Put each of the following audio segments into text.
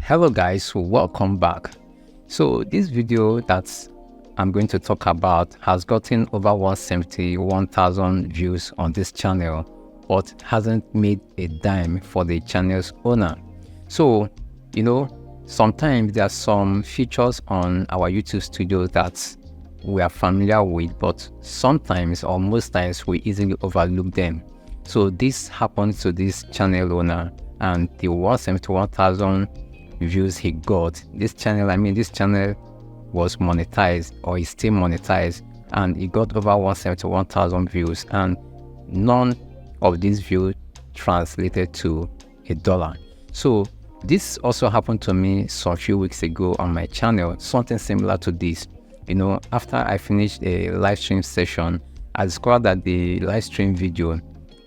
Hello guys, welcome back. So this video that I'm going to talk about has gotten over 171,000 views on this channel, but hasn't made a dime for the channel's owner. So, sometimes there are some features on our YouTube studio that we are familiar with, but sometimes or most times we easily overlook them. So this happened to this channel owner, and the 171,000 views he got, this channel was monetized, or is still monetized, and he got over 171,000 views, and none of these views translated to $1. So this also happened to me some few weeks ago on my channel, something similar to this. After I finished a live stream session, I discovered that the live stream video,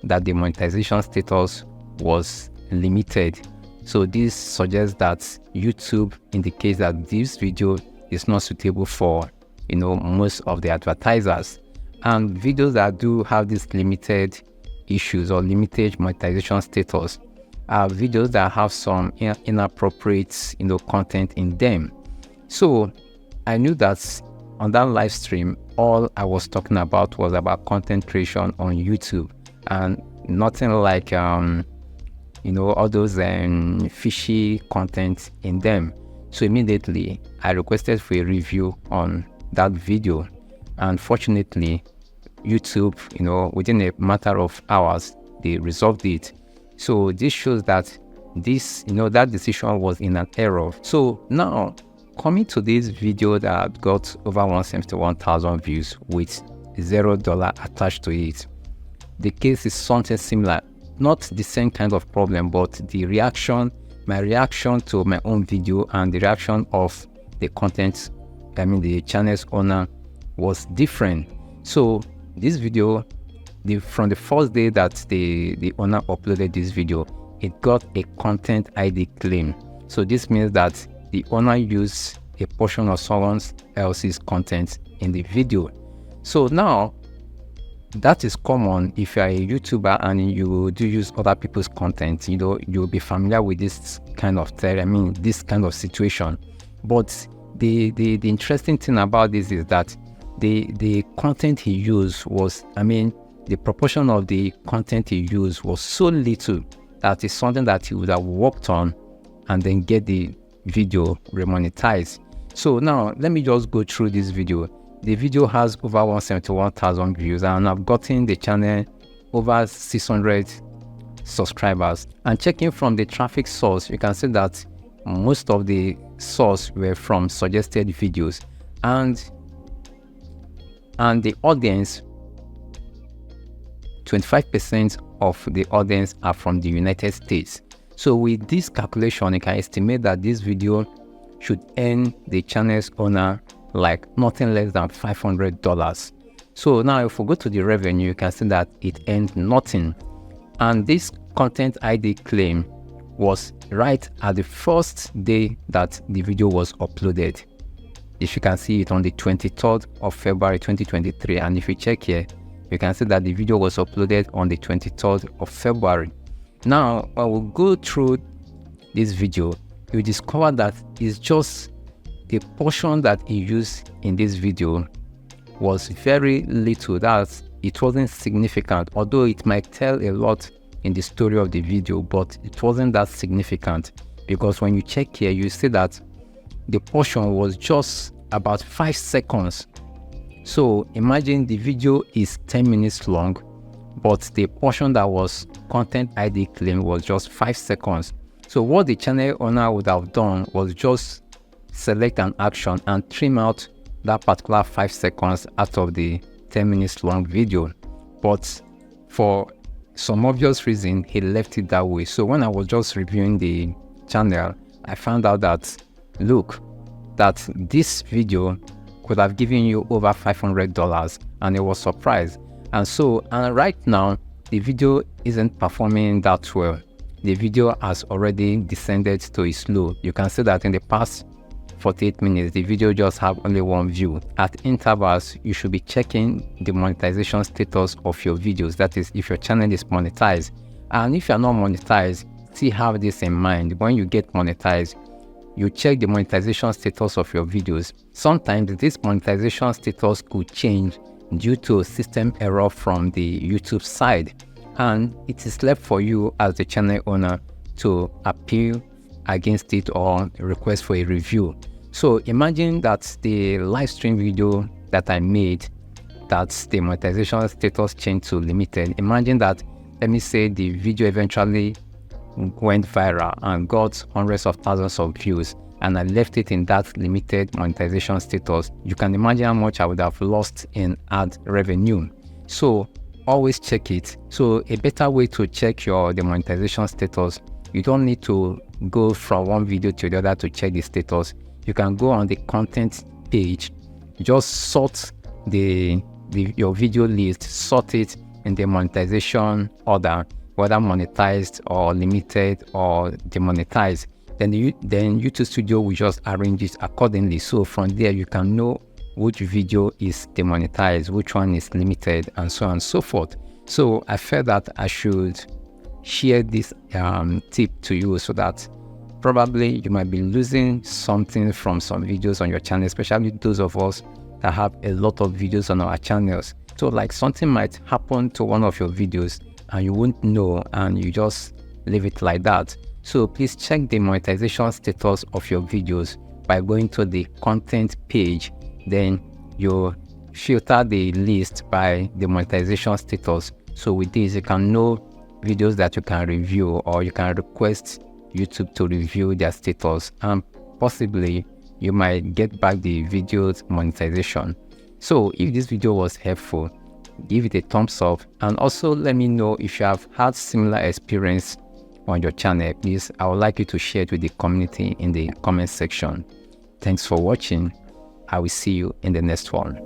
that the monetization status was limited. So this suggests that YouTube indicates that this video is not suitable for most of the advertisers. And videos that do have these limited issues or limited monetization status are videos that have some inappropriate content in them. So I knew that on that live stream, all I was talking about was about content creation on YouTube, and nothing like all those fishy content in them. So immediately I requested for a review on that video, and fortunately YouTube, within a matter of hours, they resolved it. So this shows that that decision was in an error. So now, coming to this video that got over 171,000 views with $0 attached to it, the case is something similar. Not the same kind of problem, but my reaction to my own video and the reaction of the the channel's owner was different. So this video, from the first day that the owner uploaded this video, it got a content ID claim. So this means that the owner used a portion of someone else's content in the video. So now, that is common if you are a YouTuber and you do use other people's content. You'll be familiar with this kind of this kind of situation. But the interesting thing about this is that the content he used was, the proportion of the content he used was so little that it's something that he would have worked on and then get the video remonetized. So now let me just go through this video. The video has over 171,000 views, and I've gotten the channel over 600 subscribers. And checking from the traffic source, you can see that most of the source were from suggested videos, and the audience, 25% of the audience are from the United States. So with this calculation, you can estimate that this video should earn the channel's owner like nothing less than $500. So now if we go to the revenue, you can see that it earned nothing. And this content ID claim was right at the first day that the video was uploaded. If you can see it on the 23rd of February 2023, and if you check here, you can see that the video was uploaded on the 23rd of February. Now when we go through this video, you discover that it's just the portion that he used in this video was very little. That it wasn't significant, although it might tell a lot in the story of the video, but it wasn't that significant, because when you check here, you see that the portion was just about 5 seconds. So imagine the video is 10 minutes long, but the portion that was content ID claim was just 5 seconds. So what the channel owner would have done was just select an action and trim out that particular 5 seconds out of the 10 minutes long video. But for some obvious reason, he left it that way. So when I was just reviewing the channel, I found out that, look, that this video could have given you over $500, and I was surprised. And right now, the video isn't performing that well. The video has already descended to its low. You can see that in the past 48 minutes, the video just have only one view. At intervals, you should be checking the monetization status of your videos. That is, if your channel is monetized. And if you're not monetized, still have this in mind. When you get monetized, you check the monetization status of your videos. Sometimes this monetization status could change due to system error from the YouTube side, and it is left for you as the channel owner to appeal against it or request for a review. So imagine that the live stream video that I made, that's the monetization status changed to limited. Imagine that, let me say the video eventually went viral and got hundreds of thousands of views, and I left it in that limited monetization status. You can imagine how much I would have lost in ad revenue. So always check it. So a better way to check the monetization status, you don't need to go from one video to the other to check the status. You can go on the content page, just sort your video list, sort it in the monetization order, whether monetized or limited or demonetized. Then YouTube Studio will just arrange it accordingly. So from there you can know which video is demonetized, which one is limited, and so on and so forth. So I felt that I should share this tip to you, so that probably you might be losing something from some videos on your channel, especially those of us that have a lot of videos on our channels. So like something might happen to one of your videos and you won't know, and you just leave it like that. So please check the monetization status of your videos by going to the content page. Then you filter the list by the monetization status. So with this, you can know videos that you can review, or you can request YouTube to review their status, and possibly you might get back the video's monetization. So if this video was helpful, give it a thumbs up, and also let me know if you have had similar experience on your channel. Please, I would like you to share it with the community in the comment section. Thanks for watching. I will see you in the next one.